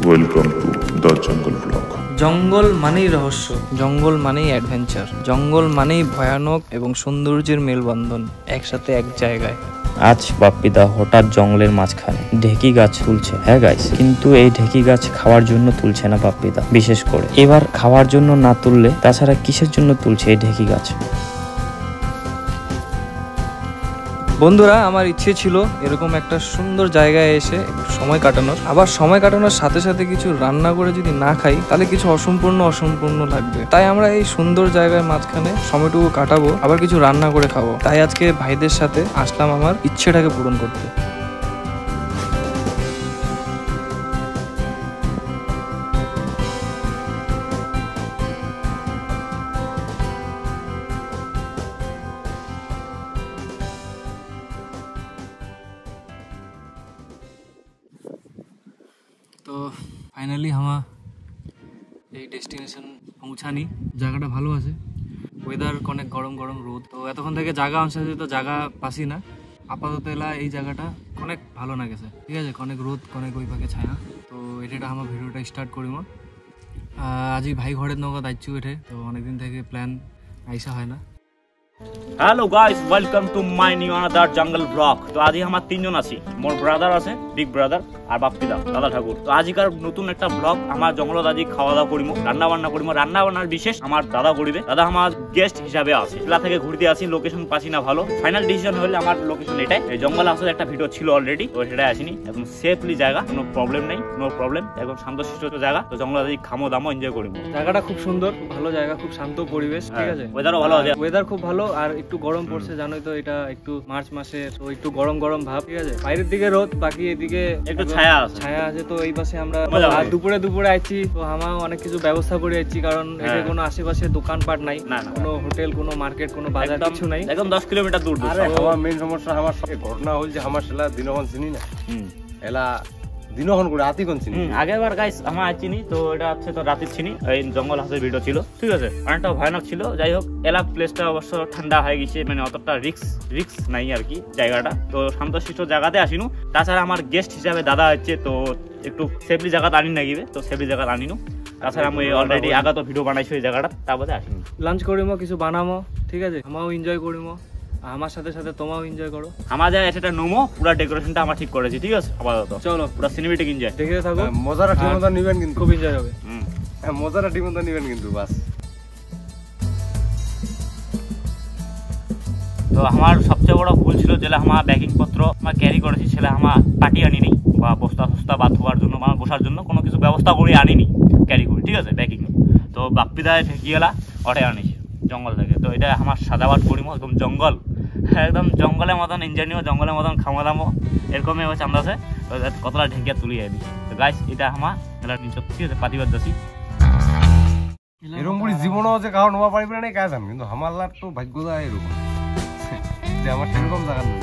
Welcome to the jungle blog. জঙ্গল মানেই রহস্য, জঙ্গল মানেই অ্যাডভেঞ্চার, জঙ্গল মানেই ভয়ানক এবং সৌন্দর্যের মেলবন্ধন একসাথে এক জায়গায়। আজ বাপ্পিদা হঠাৎ জঙ্গলের মাঝখানে ঢেকি গাছ তুলছে। হ্যাঁ গাইস, কিন্তু এই ঢেকি গাছ খাওয়ার জন্য তুলছে না বাপ্পিদা। বিশেষ করে এবার খাওয়ার জন্য না তুললে তাছাড়া কিসের জন্য তুলছে এই ঢেকি গাছ? বন্ধুরা, আমার ইচ্ছে ছিল এরকম একটা সুন্দর জায়গায় এসে সময় কাটানোর, আবার সময় কাটানোর সাথে সাথে কিছু রান্না করে যদি না খাই তাহলে কিছু অসম্পূর্ণ লাগবে। তাই আমরা এই সুন্দর জায়গার মাঝখানে সময়টুকু কাটাবো, আবার কিছু রান্না করে খাবো। তাই আজকে ভাইদের সাথে আসলাম আমার ইচ্ছেটাকে পূরণ করতে। তো ফাইনালি আমার এই ডেস্টিনেশন পৌঁছানি। জায়গাটা ভালো আছে, ওয়েদার অনেক গরম রোদ। তো এতক্ষণ থেকে জায়গা অনুসারে তো জায়গা পাসি না, আপাতত এলা এই জায়গাটা অনেক ভালো না গেছে। ঠিক আছে, অনেক রোদ, অনেক ওই পাকে ছায়া। তো এটা আমার ভিডিওটা স্টার্ট করিম। আজি ভাই ঘরের নগদ আইছু এঠে, তো অনেকদিন থেকে প্ল্যান আইসা হয় না। Hello guys, welcome to my new another জঙ্গল ব্লগ। তো আজি আমার তিনজন আছি, মোর ব্রাদার আছে, বিগ ব্রাদার আর বাপ্পিদা দাদা ঠাকুর। তো আজিকার নতুন একটা ব্লগ। আমার জঙ্গলত আজি খাওয়া দাওয়া করিম, রান্না বান্নার বিশেষ আমার দাদা করিবে। দাদা আমার গেস্ট হিসাবে আছে, এলা থেকে ঘুরতে আসি, লোকেশন পাচ্ছি না ভালো। ফাইনাল ডিসিশন হলে আমার লোকেশন এটাই। এই জঙ্গল আসার একটা ভিডিও ছিল অলরেডি, তো সেটাই আসিনি। একদম সেফলি জায়গা, কোনো প্রবলেম নেই, নো প্রবলেম, একদম শান্তশিষ্ট জায়গা। তো জঙ্গল আজি খামো দামো এনজয় করিব। জায়গাটা খুব সুন্দর, ভালো জায়গা, খুব শান্ত পরিবেশ। ঠিক আছে, ওয়েদারও ভালো আছে, ওয়েদার খুব ভালো। আর একটু গরম পড়ছে, জানোই তো এটা একটু মার্চ মাসে, তো একটু গরম ভাব। ঠিক আছে, বাইরের দিকে রোদ, বাকি এদিকে একটু ছায়া আছে। তো এই পাশে আমরা দুপুরে আইছি। তো আমার অনেক কিছু ব্যবস্থা করে আইছি, কারণ এখানে কোনো আশেপাশে দোকানপাট নাই, কোনো হোটেল, কোনো মার্কেট, কোনো বাজার কিছু নাই, একদম 10 কিলোমিটার দূর। আমার মেইন সমস্যা, আমার ঘটনা হল যে আমার সেলা দিনক্ষণ চিনি না, এলা দিনক্ষণ করে রাতি কোন চিনি। আগেরবার গাইস আমার চিনি, তো এটা হচ্ছে তো রাতের চিনি। এই জঙ্গল হাসের ভিডিও ছিল, ঠিক আছে, অনেকটা ভয়ানক ছিল। যাই হোক, এলাক প্লেসটা অবশ্য ঠান্ডা হয়ে গেছে, মানে অতটা রিক্স নাই আর কি জায়গাটা। তো শান্তশিষ্ট জায়গাতে আসিনু। তাছাড়া আমার গেস্ট হিসাবে দাদা হচ্ছে, তো একটু সেফলি জায়গাতে আনি নাগিবে, তো সেফলি জায়গাতে আনিনু। তাছাড়া আমি অলরেডি আগা তো ভিডিও বানাইছি এই জায়গাটা, তারপরে আসিনি। লাঞ্চ করিমো, কিছু বানামো, ঠিক আছে, আমাও এনজয় করিমো, আমার সাথে সাথে তোমাও এনজয় করো। আমার যা এটা নোমো, পুরো ডেকোরেশনটা আমার ঠিক করেছি, ঠিক আছে। আপাতত চলো পুরো সিনেমেটিক এনজয় দেখতে থাকো। মজাটা ঠিক মতো নিবেন, কিন্তু খুব এনজয় হবে। মজাটা ঠিক মতো নিবেন কিন্তু, বাস। তো আমার সবচেয়ে বড় ভুল ছিল, যেটা আমার ব্যাগিং পত্র আমার ক্যারি করেছি, সেটা আমার পাটি আনিনি, বা বস্তা বা ধোয়ার জন্য বা বসার জন্য কোনো কিছু ব্যবস্থা করে আনিনি, ক্যারি করি, ঠিক আছে, ব্যাগিং। তো বাপ্পিদায় ঠেকি গেলা ওটাই আনিস জঙ্গল থেকে। তো এটা আমার সাজাবাট করিম, একদম জঙ্গল, একদম জঙ্গলের মতন এনজয় নিও, জঙ্গলের মতন খাওয়া দামো, এরকমই হচ্ছে আমরা আছে। কতটা ঢেকিয়া তুলিয়ে দিই। তো গাইস, এটা আমার এলার নিচে, ঠিক আছে, পাতিবাদ দাসি। এরকম করে জীবনও যে কারণ হওয়া পারিবে না কাজ আমি, কিন্তু আমার লাভ তো ভাগ্য যায় এরকম যে আমার সেরকম জায়গা নেই।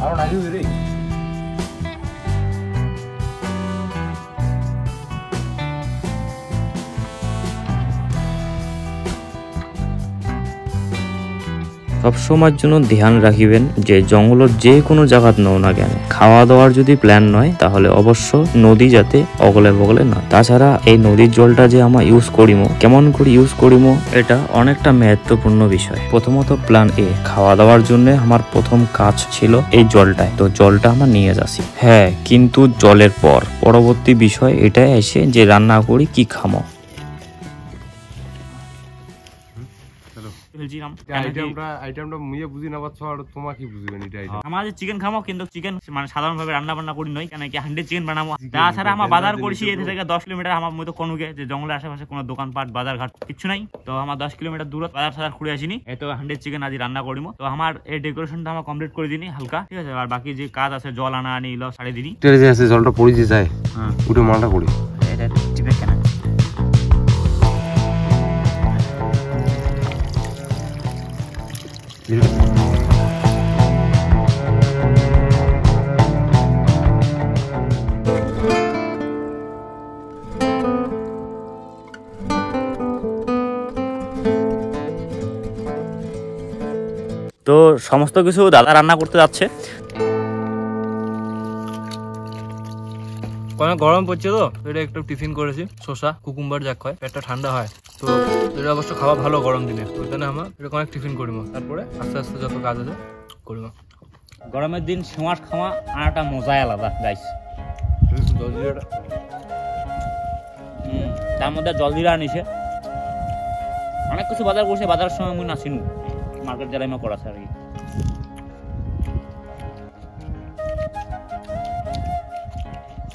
আরো নাগিও রে। সবসময়ের জন্য ধ্যান রাখিবেন যে জঙ্গলের যে কোনো জায়গাত নও না কেন, খাওয়া দাওয়ার যদি প্ল্যান নয় তাহলে অবশ্য নদী যাতে অগলে বগলে নয়। তাছাড়া এই নদীর জলটা যে আমরা ইউজ করিমো, কেমন করে ইউজ করিমো, এটা অনেকটা महत्वपूर्ण বিষয়। প্রথমত প্ল্যান এ, খাওয়া দাওয়ার জন্য আমার প্রথম কাজ ছিল এই জলটায়, তো জলটা আমরা নিয়ে যাচ্ছি। হ্যাঁ, কিন্তু জলের পরবর্তী বিষয় এটাই এসে যে রান্না করি কি খামো। চিকেন খামো, কিন্তু চিকেন মানে সাধারণ ভাবে রান্না বান্না করি নয়, কেন কি হান্ডি চিকেন বানাবো। তাছাড়া আমার বাজার করছি এই থেকে 10 কিলোমিটার আমার মতো কোনুকে, যে জঙ্গলের আশেপাশে কোনো দোকানপাট বাজার ঘাট কিছু নাই। তো আমার 10 কিলোমিটার দূর বাজার ঘুরে আসিনি, এই তো হান্ডি চিকেন আজ রান্না করিম। তো আমার এই ডেকোরেশনটা আমার কমপ্লিট করে দিনি হালকা, ঠিক আছে। আর বাকি যে কাজ আছে, জল আনা আনি এলো সাড়ে দিনই, জলটা পড়ে যায়, উঠে মালটা করি এটা টিপে কেন। তো সমস্ত কিছু দাদা রান্না করতে যাচ্ছে। অনেক গরম পড়ছে তো এটা একটু টিফিন করেছি শসা কুকুম্বার যা খায় পেটটা ঠান্ডা হয় তো এটা অবশ্য খাওয়া ভালো গরম দিনে ওই জন্য আমরা এটা অনেক টিফিন করিব তারপরে আস্তে আস্তে যত কাজ আছে করিব গরমের দিন সিমাট খাওয়া আর একটা মজাই আলাদা গাইস তার মধ্যে জলজিরা আনিছে অনেক কিছু বাজার করছে বাজারের সময় মুই নাচিনু মার্কেট জ্বালাইমা করাছে আর কি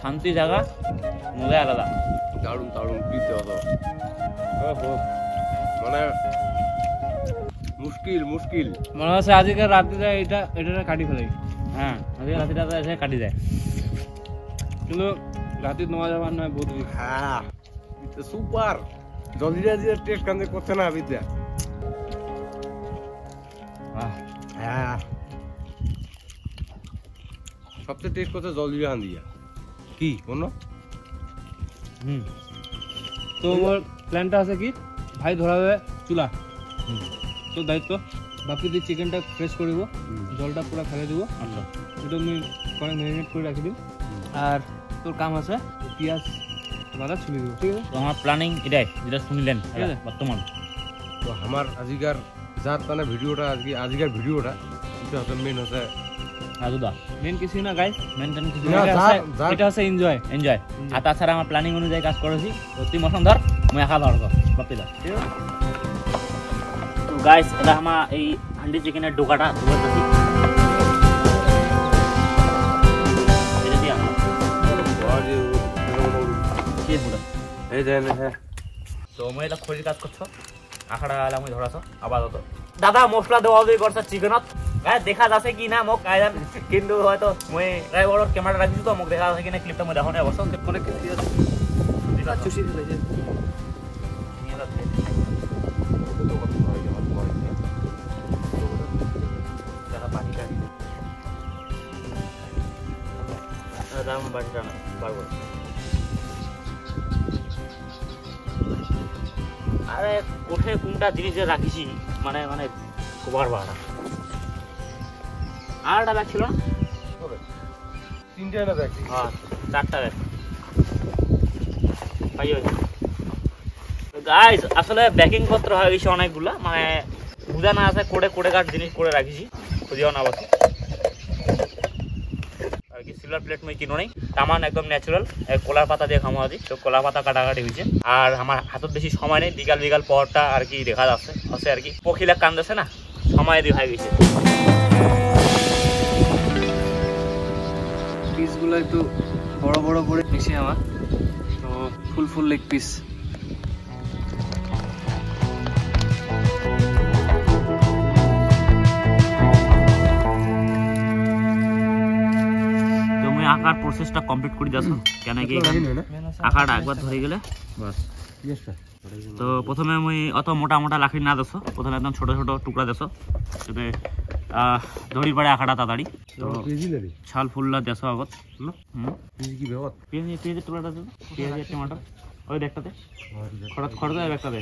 শান্তি জায়গা মজাই আলাদা দারুণ দারুণ পিতে হতো মানে মুশকিল মুশকিল মনে হচ্ছে আজকের রাত্রিটা এটা কাটি ফেলাই হ্যাঁ আজকে রাত্রিটা এসে কাটি যায় কিন্তু রাতে নেওয়া যাবার নয় বহুত হ্যাঁ সুপার জলজিরা দিয়ে টেস্ট কান্দে করছে না বিদ্যা হ্যাঁ সবচেয়ে টেস্ট করছে জলজিরা দিয়া কি বলো তো আমার প্ল্যানটা আছে কি ভাই ধরাবে চুলা তো দায়িত্ব বাকি দিয়ে চিকেনটা ফ্রেশ করিব জলটা পুরো ফেলে দিব এটা আমি অনেক ম্যারিনেট করে রাখি দিই আর তোর কাম আছে পেঁয়াজ বাদা ছুলে দিব ঠিক আছে তো আমার প্ল্যানিং এটাই যেটা শুনলেন বর্তমান তো আমার আজিকার যার মানে ভিডিওটা আজিকার ভিডিওটা এটা হচ্ছে মেন হচ্ছে রাজুদা মেন কিছু না গাইস মেনটেন কিছু না, এটা হচ্ছে এনজয় এনজয় আর তাছাড়া আমার প্ল্যানিং অনুযায়ী কাজ করেছি তো তুই মশন ধর মুই একা ধর বাপ্পি দা তো গাইস এটা আমার এই হান্ডি চিকেনের ডোকাটা দুবার দিছি এটা দিয়া কি পুরো এই দেন হ্যাঁ তো মই এটা খড়ি কাজ করছো আখাড়া আলা মই ধরাছো আপাতত দাদা মশলা দেওয়া দিয়ে করছে চিকেনত গায়ে দেখা যাচ্ছে কি না মোক কায়দান কিন্তু হয়তো মই ড্রাইভারের ক্যামেরা রাখিছো তো মোক দেখা যাচ্ছে কি না ক্লিপটা মই দেখো না অবশ্য অনেক কিছু আছে চুষি দিলে আরে কোঠে কোনটা জিনিস রাখিছি মানে মানে কোবার বাড়া আর একটা ব্যাগ ছিল না তিনটে না দেখি হ্যাঁ চারটা ব্যাগ পাইও গাইস আসলে ব্যাকিং পত্র হয়ে গেছে অনেকগুলা মানে বুঝা না আছে কোড়ে কোড়ে কাট জিনিস করে রাখিছি খুঁজেও না বসে আর কি সিলভার প্লেট মই কিনো নাই তামান একদম ন্যাচারাল কলার পাতা দিয়ে খামো আছি তো কলা পাতা কাটাকাটি হয়েছে আর আমার হাতত বেশি সময় নেই বিকাল বিকাল পরটা আর কি দেখা যাচ্ছে হচ্ছে আর কি পখিলা কান্দেছে না সময় দিয়ে হয়ে গেছে পিসগুলো একটু বড় বড় করে নিছি আমার তো ফুল লেগ পিস তো মই আকার প্রসেসটা কমপ্লিট করে যাচ্ছ কেন কি আকারটা একবার ধরে গেলে বাস তো প্রথমে মই অত মোটা মোটা লাকড়ি না দেছো প্রথমে একদম ছোট ছোট টুকরা দেছো যাতে ধরি পড়ে আকাটা তাড়াতাড়ি তো ছাল ফুললা দেছো আগত কি ব্যাপার পেঁয়াজের টুকরাটা দেছো পেঁয়াজের টমাটো ওই দেখটাতে খড় দেয় দেখটাতে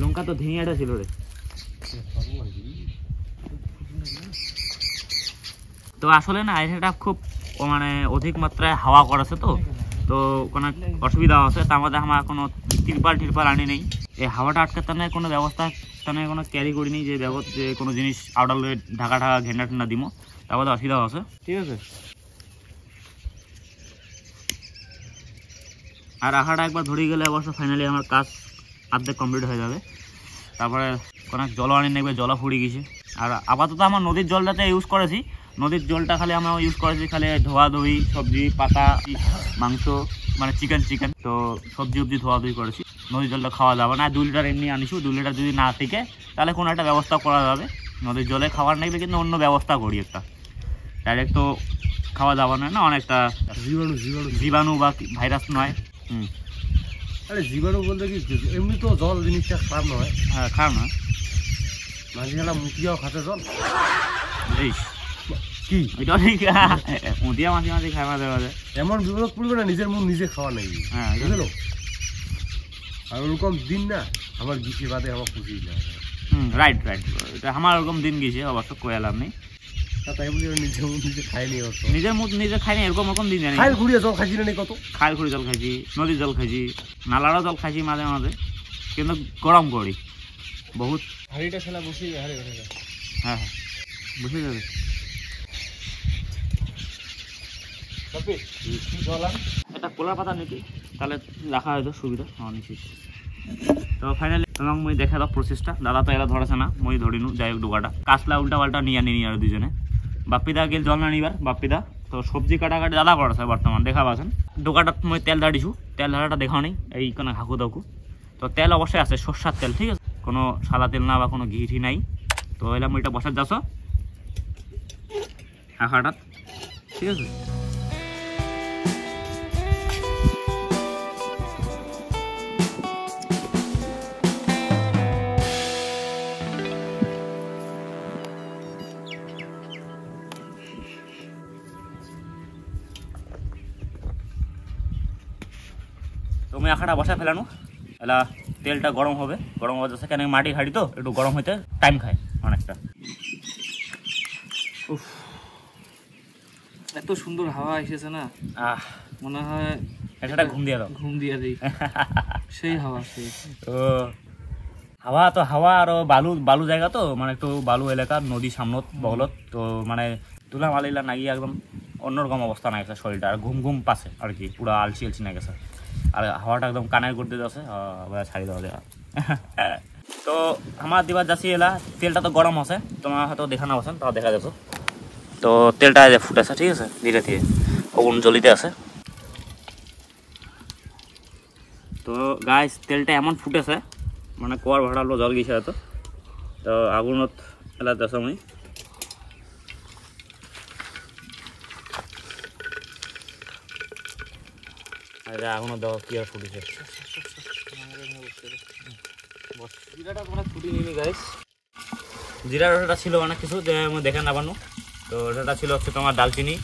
লঙ্কা তো ধেঁয়াটা ছিল রে তো আসলে না এটা খুব মানে অধিক মাত্রায় হাওয়া করেছে তো তো কোনো অসুবিধা আছে তার মধ্যে আমার কোনো টিরপাল আনি নেই এই হাওয়াটা আটকাতে না কোনো ব্যবস্থা তাহলে কোনো ক্যারি করিনি যে যে কোনো জিনিস আউডাল ঢাকা ঘেন্ডা ঠেন্ডা দিব তার মধ্যে অসুবিধা আছে ঠিক আছে আর আখাটা একবার ধরে গেলে অবশ্য ফাইনালি আমার কাজ আর্ধেক কমপ্লিট হয়ে যাবে তারপরে কোনো জল আনি নেবে জলা ফুড়ে গেছে আর আপাতত আমার নদীর জলটাতে ইউজ করেছি নদীর জলটা খালি আমরা ইউজ করেছি খালি ধোয়া ধুই সবজি পাতা মাংস মানে চিকেন তো সবজি অবজি ধোয়া ধুই করেছি নদীর জলটা খাওয়া যাবে না 2 লিটার এমনি আনিছি 2 লিটার যদি না টিকে তাহলে কোনো একটা ব্যবস্থা করা যাবে নদীর জলে খাবার নেবে কিন্তু অন্য ব্যবস্থা করি একটা ডাইরেক্ট তো খাওয়া যাবে না অনেকটা জীবাণু বা ভাইরাস নয় আরে জীবাণু বলতে কি এমনি তো জল জিনিসটা খারাপ নয় হ্যাঁ খারাপ নয় মাঝে গেলা মুখিয়াও খাতে জল এই কি এটা ঠিক মুদিয়া মাঝে খাওয়া দেওয়া যায় এমন বিপদ পড়বে না নিজের মুখ নিজে খাওয়া নেই হ্যাঁ বুঝলো আর ওরকম দিন না আমার গিয়ে বাদে আমার খুশি না রাইট এটা আমার ওরকম দিন গেছে অবশ্য কোয়ালাম নেই তাই বলি নিজে খাইনি অত নিজের মুখ নিজে খাইনি এরকম দিন জানি খাইল ঘুরিয়ে জল খাইছি না কত খাল খুঁড়ি জল খাইছি নদীর জল খাইছি নালারও জল খাইছি মাঝে মাঝে কিন্তু গরম করি বহুত হাড়িটা খেলা বসিয়ে হাড়ি ঘরে হ্যাঁ বুঝে যাবে এটা পোলার পাতা নিতি তাহলে রাখা হয়তো সুবিধা হ্যাঁ নিশ্চিত তো ফাইনালি তোমাকে মই দেখা দাও প্রসেসটা দাদা তো এরা ধরেছে না মই ধরিনু যাই হোক ডোকাটা কাসলা উল্টা পাল্টা নিয়ে নিই আর দুজনে বাপ্পিদা গেল জল না নিবার বাপ্পিদা তো সবজি কাটাকাটি দাদা করেছে বর্তমান দেখা পাচ্ছেন ডোকাটা মই তেল ধাড়িছু তেল ধারাটা দেখাও নেই এই কোনো হাঁকু দাকু তো তেল অবশ্যই আছে সর্ষার তেল ঠিক আছে কোনো সাদা তেল না বা কোনো ঘি ঠি নাই তো এলাম ওইটা বসার যাচ্ছ হাঁকাটা ঠিক আছে তুমি আখাটা বসা ফেলানো এলা তেলটা গরম হবে গরম হওয়া যাচ্ছে কেন মাটি হাঁড়ি তো একটু গরম হইতে টাইম খায় অনেকটা উফ এত সুন্দর হাওয়া এসেছে না মনে হয় এটা ঘুম দিয়ে দাও ঘুম দিয়ে দিই সেই হাওয়া সেই তো হাওয়া তো হাওয়া আর বালু বালু জায়গা তো মানে একটু বালু এলাকা নদী সামনত বগলত তো মানে তুলা মালিলা নাগিয়ে একদম অন্যরকম অবস্থা না গেছে শরীরটা আর ঘুম ঘুম পাচ্ছে আর কি পুরো আলসি আলসি না গেছে আর হাওয়াটা একদম কানের করতে যাচ্ছে ছাড়ি দেওয়া দেওয়া তো আমার দিবার যাচ্ছি এলা তেলটা তো গরম আছে তোমার হয়তো দেখা না পাচ্ছেন তাও দেখা যাচ্ছে তো তেলটা ফুটেছে ঠিক আছে ধীরে ধীরে আগুন জ্বলিতে আছে তো গাইস তেলটা এমন ফুটেছে মানে কোয়ার ভাড়ালো জল গেছে হয়তো তো আগুনত এলা যাচ্ছ আমি আগুন দেওয়া কি আর ফুটেছে জিরাটা কোনো ফুটি নিনি গাইস জিরার ওটা ছিল অনেক কিছু দেখে না বানো তো ওটা ছিল হচ্ছে তোমার দালচিনি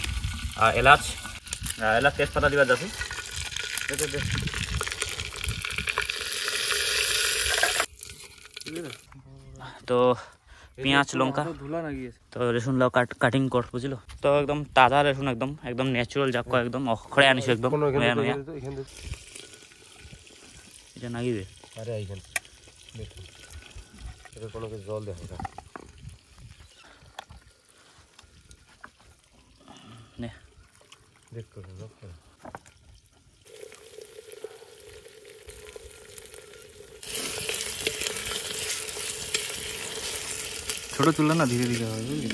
এলাচ এলাচ তেজপাতা দিবার যাচ্ছি তো পেঁয়াজ লঙ্কা ধুলা না গিয়েছে তো রসুন লাউ কাটিং কর বুঝলো তো একদম তাজা রসুন একদম একদম ন্যাচুরাল যাক একদম অখড়ে আনিস একদম এটা নাগিবে আরে এইখান দেখুন এটা কোনো কিছু জল দেখা নে দেখতে ছোট চুলা না ধীরে ধীরে হয় বুঝলি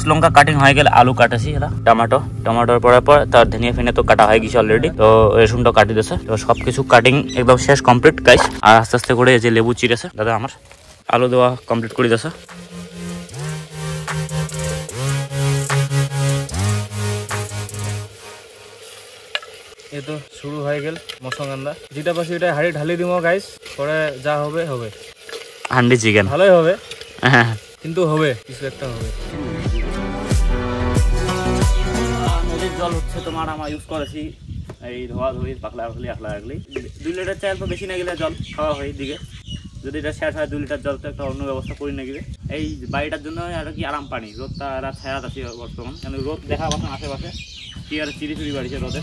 লঙ্কা কাটিং হয়ে গেলে আলু কাটেছি এরা টমেটোর পরে পর তার ধনিয়া ফিনে তো কাটা হয়ে গেছে অলরেডি তো রসুনটা কাটি দিয়েছে তো সবকিছু কাটিং একদম শেষ কমপ্লিট গাইস আর আস্তে আস্তে করে যে লেবু চিরেছে দাদা আমার আলু দেওয়া কমপ্লিট করে দিয়েছে এই তো শুরু হয়ে গেল মশলাগন্ধা যেটা পাশে এটা হাড়ি ঢালি দিব গাইস পরে যা হবে হবে হান্ডি চিকেন ভালোই হবে কিন্তু হবে কিছু একটা হবে নদীর জল হচ্ছে তোমার আমার ইউজ করেছি এই ধোয়া ধুই পাকলা আগলি 2 লিটার চাল তো বেশি না গেলে জল খাওয়া হয় দিকে যদি এটা শেষ হয় 2 লিটার জল তো একটা অন্য ব্যবস্থা করি না গেলে এই বাড়িটার জন্য আর কি আরাম পানি রোদটা এরা ছায়া আছে বর্তমান কেন রোদ দেখা পাচ্ছেন আশেপাশে কি আর চিরি চুরি বাড়িছে রোদে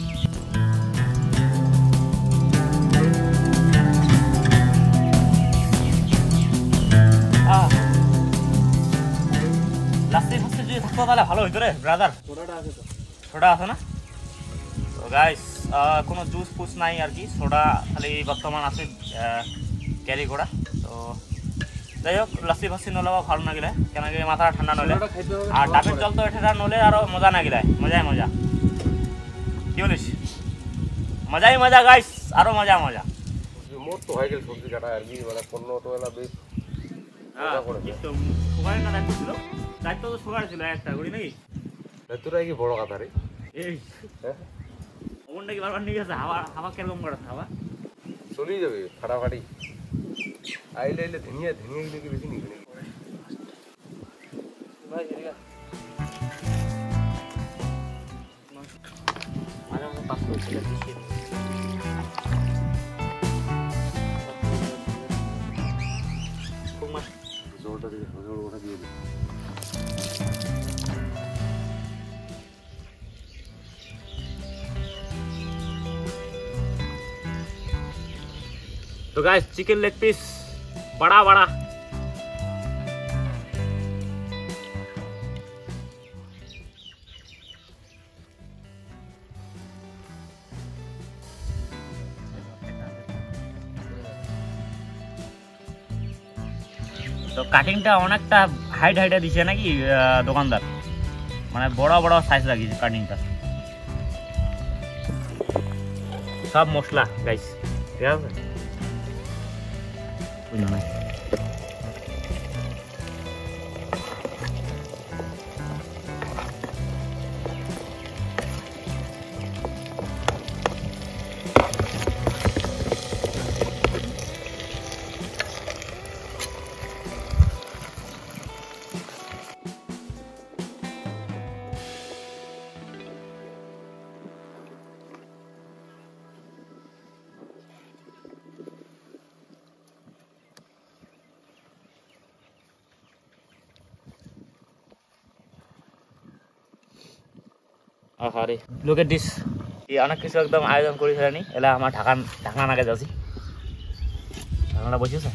লাস্টে ফাস্টে যদি থাকতো তাহলে ভালো হইতো রে ব্রাদার সোডা আছে না তো গাইস কোনো জুস ফুস নাই আর কি সোডা খালি বর্তমান আছে ক্যারি করা তো যাই হোক লাস্সি ফাস্সি নলে ভালো না গেলে কেন কি মাথা ঠান্ডা নলে আর ডাবের জল তো এটা নলে আরো মজা না গেলে মজাই মজা কি বলিস মজাই মজা গাইস আরো মজা মজা মোট তো হয়ে গেল সবজি কাটা আর কি মানে 15 তো এলা বেশ একটু সুগারের না দায়িত্ব ছিল দায়িত্ব তো সুগার ছিল একটা করি নাকি তোরা কি বড় কথা রে এই ওনটা কি বারবার নিয়ে গেছে হাওয়া হাওয়া কিরকম করে হাওয়া চলেই যাবে ফাটাফাটি আইলে ধনিয়া গিলে কি বেশি নিবে ভাই এদিকে আরে আমার পাসপোর্ট ছিল तो गाइस चिकन लेग पीस बड़ा बड़ा। তো কাটিংটা অনেকটা হাইট হাইটে দিছে নাকি দোকানদার, মানে বড় বড় সাইজ লাগিয়েছে কাটিংটা। সব মশলা গাইস, ঠিক আছে? আরে লুক এট দিস, এই অনেক কিছু একদম আয়োজন করে ফেলেনি। এলা আমার ঢাকনা নাকে যাচ্ছি, ঢাকনাটা বসেছে।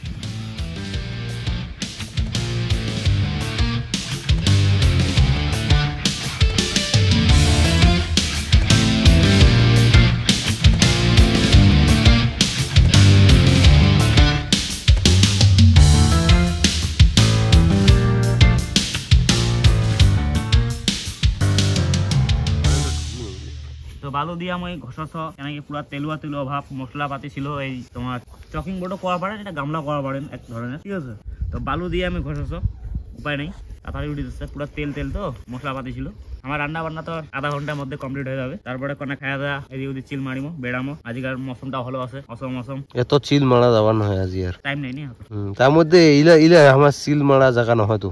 বালু দিয়া মই ঘষছ এনেকে পুরা তেলুয়া তেলুয়া ভাব মশলা পাতি ছিল। এই তোমার চকিং বোর্ডও করা পারেন, এটা গামলা করা পারেন এক ধরনের, ঠিক আছে? তো বালু দিয়ে আমি ঘষছ, উপায় নেই, তাড়াতাড়ি উঠে যাচ্ছে। পুরো তেল তেল তো মশলা পাতি ছিল। আমার রান্না বান্না তো আধা ঘন্টার মধ্যে কমপ্লিট হয়ে যাবে। তারপরে কোনে খাওয়া দাওয়া এদিক ওদিক চিল মারিমো বেড়ামো। আজকাল মৌসুমটা ভালো আছে, অসম মৌসুম। এত চিল মারা যাবার নহয় আজি আর টাইম নেই নি তার মধ্যে ইলা ইলা আমার চিল মারা জায়গা নহয় তো।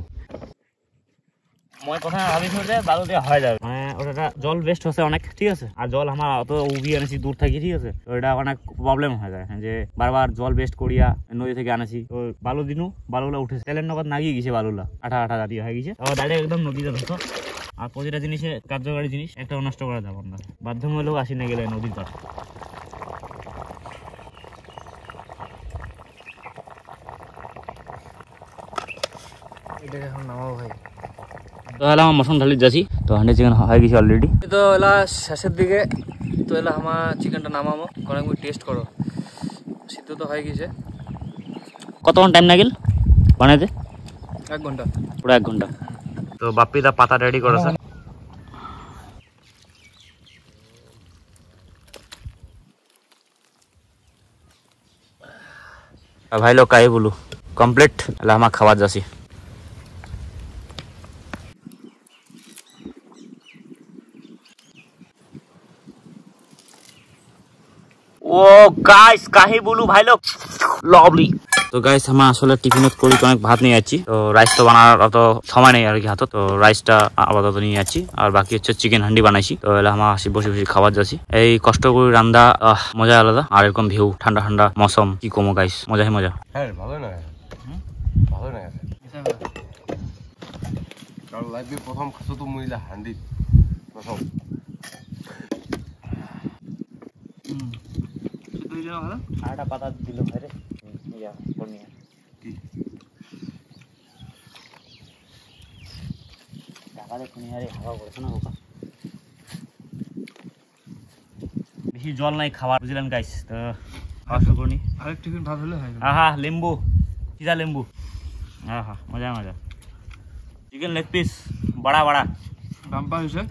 মই প্রথমে ভাবিছো যে বালু দিয়ে হয়ে যাবে, মানে ওটা জল বেস্ট হচ্ছে অনেক, ঠিক আছে? আর জল আমার অত উবি আনেছি দূর থাকি, ঠিক আছে? তো এটা অনেক প্রবলেম হয়ে যায় যে বারবার জল বেস্ট করিয়া নদী থেকে আনেছি। তো বালু দিনু বালুগুলা উঠেছে, তেলের নগদ নাগিয়ে গেছে, বালুলা আঠা আঠা জাতীয় হয়ে গেছে। আবার ডাইরেক্ট একদম নদীতে ধরছো। আর প্রতিটা জিনিসে কার্যকারী জিনিস একটা নষ্ট করা যাবে না, বাধ্যমূলক আসি না গেলে নদীর পাশে। এটাকে এখন নামাবো ভাই। তো এলা আমার মশন ঢালি যাচ্ছি, তো হান্ডি চিকেন হয়ে গেছে অলরেডি। তো এলা শেষের দিকে, তো এলা আমার চিকেনটা নামাবো, কারণ আমি টেস্ট করো। সিদ্ধ তো হয়ে গেছে। কতক্ষণ টাইম লাগিল বানাইতে? 1 ঘন্টা, পুরো 1 ঘন্টা। তো বাপ্পিদা পাতা রেডি করেছে। ভাই লোক কাই বলু কমপ্লিট, এলা আমার খাবার যাচ্ছি। ও গাইস কাহি বলু ভাই লোক লাভলি। তো গাইস আমরা আসলে টিফিনত করি অনেক ভাত নিয়ে যাচ্ছি। তো রাইস তো বানার অত সময় নেই আর কি হাতে, তো রাইসটা আপাতত নিয়ে যাচ্ছি। আর বাকি হচ্ছে চিকেন হান্ডি বানাইছি। তো এলা আমার আসি বসে বসে খাবার যাচ্ছি। এই কষ্ট করে রান্না মজা আলাদা। আর এরকম ভিউ, ঠান্ডা ঠান্ডা মৌসুম, কি কমো গাইস, মজাই মজা। হ্যাঁ ভালো না, ভালো না। কারণ লাইফে প্রথম খাসো তো মহিলা হান্ডি প্রথম। আটা পাতা দিল ভাই রে, ইয়া কোনিয়া কি ঢাকা কোনিয়া রে, হাওয়া করছে না ওকা। বেশি জল নাই খাবার, বুঝলেন গাইস? তো খাওয়া শুরু করি। আরেক টিফিন ভাত হলে হয়। আহা লেম্বু, সিধা লেম্বু, আহা মজা মজা। চিকেন লেগ পিস বড়া বড়া বাম্পা হয়েছে।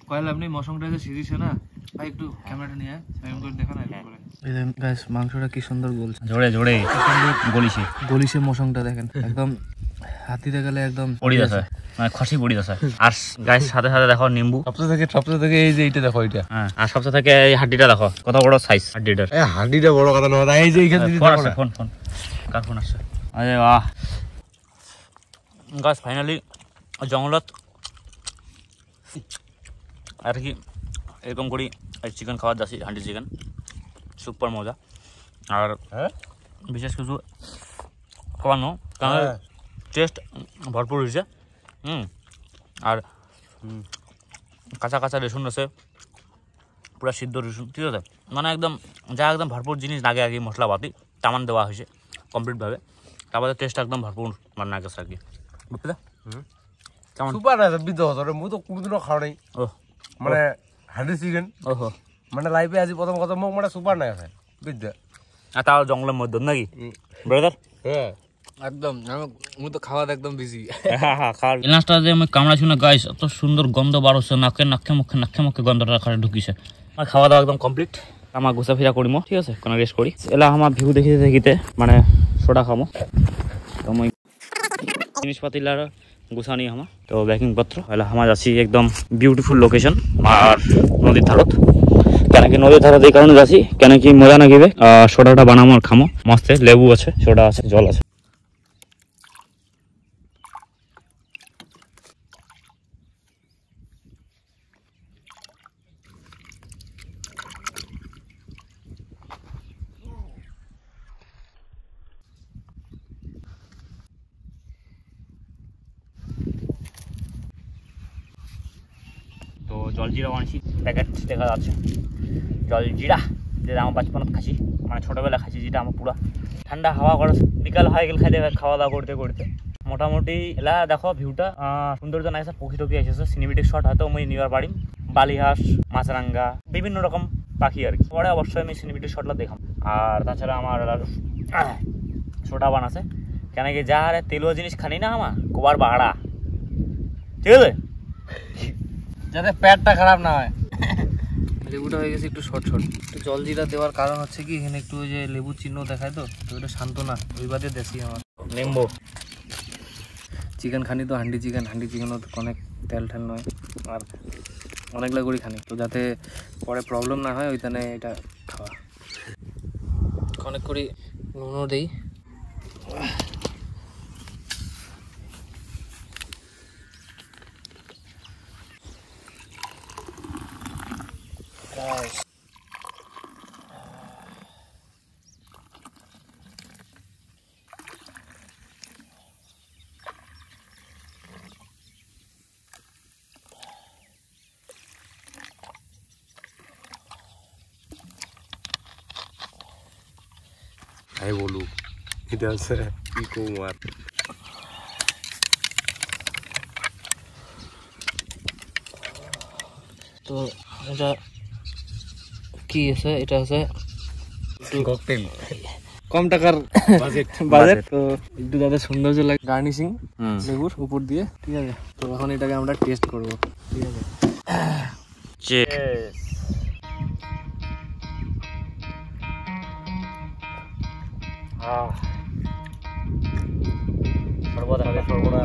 কয়লা আপনি মশংটা যে সিরিছে না ভাই, একটু ক্যামেরাটা নিয়ে ফ্রেম করে দেখা না করে। এই দেখেন গাইস, মাংসটা কি সুন্দর গলছে, জোরে জোরে গলিছে গলিছে। মশংটা দেখেন একদম হাতিতে গেলে একদম পড়ি যাচ্ছে, মানে খসি পড়ি যাচ্ছে। আর গাইস সাথে সাথে দেখো নিম্বু, সবচেয়ে থেকে এই যে এইটা দেখো, এটা হ্যাঁ। আর সবচেয়ে থেকে এই হাড্ডিটা দেখো কত বড় সাইজ হাড্ডিটার। এই হান্ডিটা বড় কথা নয়, এই যে এইখান থেকে ফোন আসছে, ফোন ফোন কার ফোন আসছে? আরে বাহ গাইস, ফাইনালি জঙ্গলত আর কি এরকম করি চিকেন খাওয়া যাচ্ছি, হান্ডি চিকেন সুপার মজা। আর বিশেষ কিছু খাওয়ানো, কারণ টেস্ট ভরপুর হয়েছে। আর কাঁচা কাঁচা রসুন আছে, পুরো সিদ্ধ রসুন, ঠিক আছে, মানে একদম যা একদম ভরপুর জিনিস লাগে আর কি, মশলাপাতি টামান দেওয়া হয়েছে কমপ্লিটভাবে, তারপরে টেস্ট একদম ভরপুর রান্না গেছে আর কি। বুঝতে কেমন? সুপার আছে বিদ্যুৎ হতো মু তো কোনোদিনও খাওয়া নেই, ও মানে হান্ডি চিকেন ওহো, মানে লাইফে আজি প্রথম কথা মোক মানে সুপার নাই আছে বিদ্যা। আর তাও জঙ্গলের মধ্যে নাকি ব্রাদার? হ্যাঁ একদম আমি তো খাওয়া একদম বিজি। খাওয়ার লাস্টটা যে আমি কামড়াছি না গাইস, এত সুন্দর গন্ধ বাড়ছে, নাকে মুখে গন্ধটা খাটে ঢুকিছে। আমার খাওয়া দাওয়া একদম কমপ্লিট, আমার ঘোষাফেরা করিম, ঠিক আছে, কোনো রেস্ট করি। এলা আমার ভিউ দেখিতে দেখিতে মানে সোডা খামো, তো মই জিনিসপাতিলার গুছানি আমার তো ব্যাকিং পত্র এলা আমার যাচ্ছি একদম বিউটিফুল লোকেশন আর নদীর ধারত। কেন কি নদীর ধারত এই কারণে যাচ্ছি, কেন কি মজা নাগিবে সোডাটা বানামো আর খামো মস্তে, লেবু আছে, সোডা আছে, জল আছে। তো জলজিরা বানিয়েছি, প্যাকেট দেখা যাচ্ছে জলজিরা, যেটা আমার বাচপনত খাচ্ছি, মানে ছোটোবেলা খাচ্ছি, যেটা আমার পুরা ঠান্ডা হাওয়া করে বিকাল হয়ে গেল খাইতে খাওয়া দাওয়া করতে করতে। মোটামুটি এলা দেখো ভিউটা সৌন্দর্য না, পক্ষী টকি এসেছে, সিনেমেটিক শট হয়তো আমি নিবার পারিম, বালিহাঁস, মাছরাঙ্গা, বিভিন্ন রকম পাখি আর কি, পরে অবশ্যই আমি সিনেমেটিক শটটা দেখাম। আর তাছাড়া আমার ছোটা বান আছে, কেন কি যা আরে তেলুয়া জিনিস খানি না আমার কোবার বাড়া, ঠিক আছে, যাতে পেটটা খারাপ না হয়। লেবুটা হয়ে গেছে একটু শর্ট শর্ট, একটু জলজিরা দেওয়ার কারণ হচ্ছে কি এখানে একটু ওই যে লেবু চিহ্ন দেখায়, তো ওইটা শান্ত না, ওই বাদে দেশি আমার নেমবো। চিকেন খানি তো হান্ডি চিকেনও তো অনেক তেল ঠেল নয়, আর অনেকগুলা করে খানি, তো যাতে পরে প্রবলেম না হয় ওইখানে এটা খাওয়া। অনেক করে নুনও দিই, তাই বলু এটা আছে কি কম আর তো এটা কি আছে, এটা আছে ককটেল কম টাকার বাজেট, তো একটু যাতে সৌন্দর্য লাগে গার্নিশিং লেবুর উপর দিয়ে, ঠিক আছে। তো এখন এটাকে আমরা টেস্ট করব, ঠিক আছে। সর্বদা সর্বদা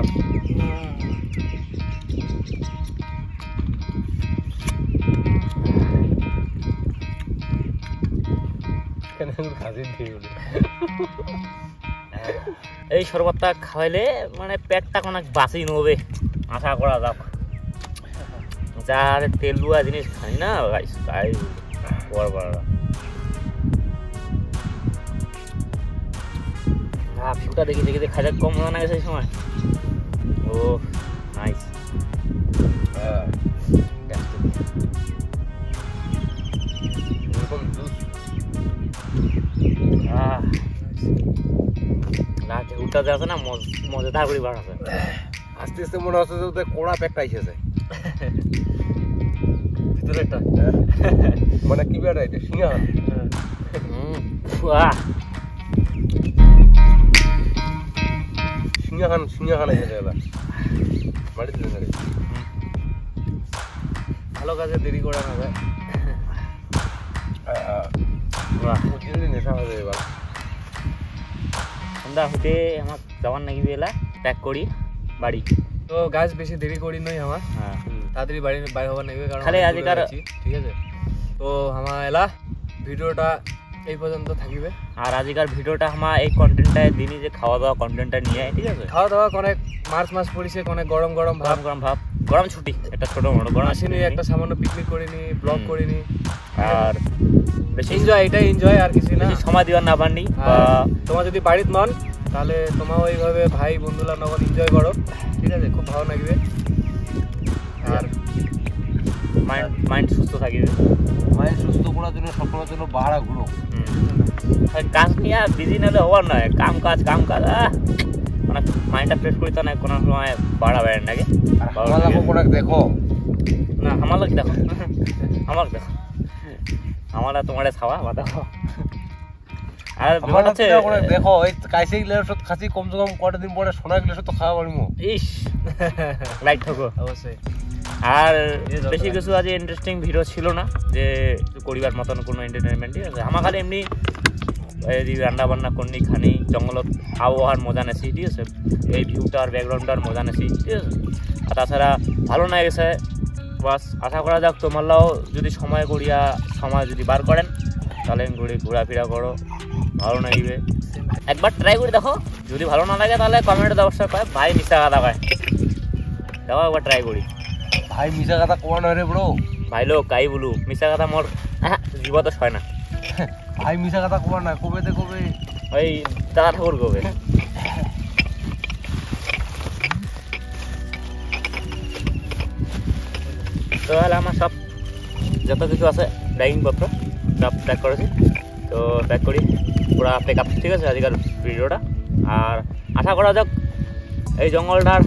এই শরবতটা খাওয়াইলে মানে পেটটা অনেক বাঁচি নবে, আশা করা যাক। যার তেলুয়া জিনিস খাই না গাইস, তাই ভিউটা দেখি দেখি খাইতে কম মজা না গেছে এই সময়। ও নাইস, ঢেউটা যে আছে না মজাদার করে বার আছে। আস্তে আস্তে মনে হচ্ছে যে কোড়া প্যাকটা এসেছে ভিতরে একটা মানে কি ব্যাটা এটা সিঙ্গা সিঙ্গাখান এসেছে এবার বাড়ি দিলে না ভালো কাজে দেরি করা না যায়। নেশা হবে এবার সন্ধ্যা হতে আমার যাওয়ার নাকি বেলা প্যাক করি বাড়ি। তো গাছ বেশি দেরি করি নই আমার, হ্যাঁ তাড়াতাড়ি বাড়ি বাইরে হবার নেবে, কারণ খালি আজিকার ঠিক আছে। তো আমার এলা ভিডিওটা এই পর্যন্ত থাকিবে, আর আজিকার ভিডিওটা আমার এই কন্টেন্টটায় দিনই যে খাওয়া দাওয়া কন্টেন্টটা নিয়ে, ঠিক আছে। খাওয়া দাওয়া অনেক মাস পড়িছে, অনেক গরম গরম ভাব গরম ছুটি একটা ছোট মোটো গরম আসেনি, একটা সামান্য পিকনিক করিনি, ব্লগ করিনি, আর বেশি এনজয়, এটাই এনজয় আর কিছু না। সময় দিবার না পারনি, তোমার যদি বাড়িতে নন তাহলে তোমাও এইভাবে ভাই বন্ধুরা নগদ এনজয় করো, ঠিক আছে? খুব ভালো লাগবে আর মাইন্ড সুস্থ থাকিবে। মাইন্ড সুস্থ করার জন্য সবসময়ের জন্য বাহারা ঘুরো। কাজ নিয়ে বিজি নাহলে হওয়ার নয়, কাম কাজ মানে মাইন্ডটা ফ্রেশ করিতে না কোনো সময় বাড়া বেড়েন নাকি। আমার লাগো কোনো দেখো না, আমার লাগ দেখো আমার তোমার ছাওয়া বাতাও। আর আমার হচ্ছে দেখো এই কাইসে গেলে সব খাসি কমসে কম কটা দিন পরে সোনা গেলে সব তো খাওয়া পারিমু। ইস লাইট থাকো অবশ্যই। আর বেশি কিছু আজ ইন্টারেস্টিং ভিডিও ছিল না যে করিবার মতন কোনো এন্টারটেনমেন্ট, ঠিক আছে? আমার খালি এমনি এই রান্না বান্না করনি খানি জঙ্গলত আবহাওয়ার মজা নেছি, ঠিক আছে? এই ভিউটার ব্যাকগ্রাউন্ডটার মজা নেছি, ঠিক আছে? আর তাছাড়া ভালো না গেছে বাস। আশা করা যাক তোমারলাও যদি সময় যদি বার করেন তাহলে ঘোরাফেরা করো, ভালো লাগবে। একবার ট্রাই করে দেখো, যদি ভালো না লাগে তাহলে কমেন্টে অবশ্যই পায় ভাই মিশা কথা পায়, দেখো একবার ট্রাই করি। ভাই মিশা কথা কোয়া নয় রে ব্রো, ভাই লোক কাই বলু মিশা কথা মোর জীবত হয় না। ভাই মিশা কথা কোয়া না, কবে তে কবে ওই দাদা ঠাকুর কবে। তো তাহলে আমার সব যত কিছু আছে ব্যাগিংপত্র সব প্যাক করেছি, তো প্যাক করি পুরা প্যাক আপ, ঠিক আছে আজকের ভিডিওটা। আর আশা করা যাক এই জঙ্গলটার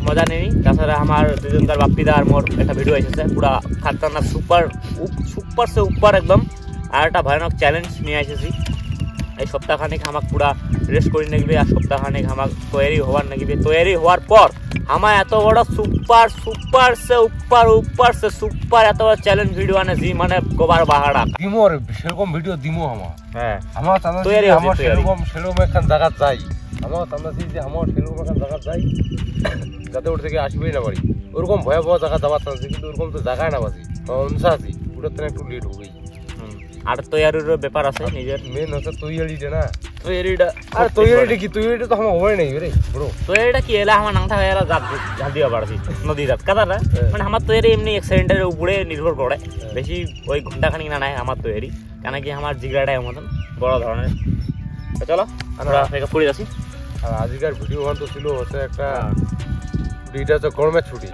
মজা নেই। তাছাড়া আমার দুজনকার বাপ্পিদা আর মোর একটা ভিডিও এসেছে পুরা খাতরনাক সুপার সে উপর একদম। আর একটা ভয়ানক চ্যালেঞ্জ নিয়ে এসেছি। এই সপ্তাহখানিক আমাকে পুরা রেস্ট করে নেগবে, আর সপ্তাহখানিক আমাকে তৈরি হওয়ার নেগবে। তৈরি হওয়ার পর আমার এত বড় সুপার এত বড় চ্যালেঞ্জ ভিডিও আনেছি, মানে গোবার বাহাড়া দিমো রে, সেরকম ভিডিও দিমো আমার। হ্যাঁ আমার তৈরি আমার সেরকম একখান জায়গা যাই, আমার চান্দাছি যে আমার সেরকম একখান জায়গা যাই যাতে ওর থেকে আসবেই না পারি। ওরকম ভয়াবহ জায়গা যাওয়ার চান্স, কিন্তু ওরকম তো জায়গায় না পাচ্ছি, অনুসা আছি ওটার থেকে একটু লেট হবেই। আর তৈরিরও ব্যাপার আছে নিজের, মেন হচ্ছে তৈরিটা না, তৈরিটা। আর তৈরিটা কি তৈরিটা তো আমার হবে নাই রে ব্রো। তৈরিটা কি এলা আমার নাংটা হয়ে ঝাল দিবা পারছি নদী রাত কাদাটা, মানে আমার তৈরি এমনি অ্যাক্সিডেন্টের উপরে নির্ভর করে, বেশি ওই ঘন্টাখানিক না নাই আমার তৈরি, কেন কি আমার জিগড়াটা মতন বড় ধরনের। চলো আমরা ফুড়ে যাচ্ছি। আর আজকের ভিডিও তো ছিল হচ্ছে একটা এটা হচ্ছে গরমের ছুটি।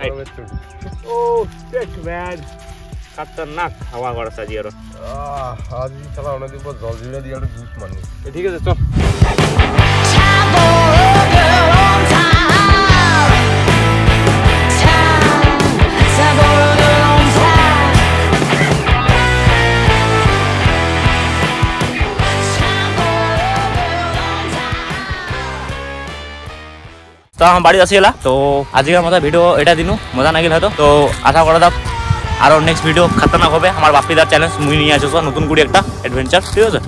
ও ম্যান খতরনাক হাওয়া করছে আজ আর আজ খেলা অনেকদিন পর জল জিরা দিয়ে একটা জুস মানি। ঠিক আছে চল। তো আমার বাড়ি আসি এলা। তো আজকের মতো ভিডিও এটা দিনু মজা নাগিল হয়তো। তো আশা করা যাক আরো নেক্সট ভিডিও খতরনাক হবে। আমার বাপ্পিদার চ্যালেঞ্জ মুই নিয়ে আসছো নতুন করে একটা অ্যাডভেঞ্চার, ঠিক আছে?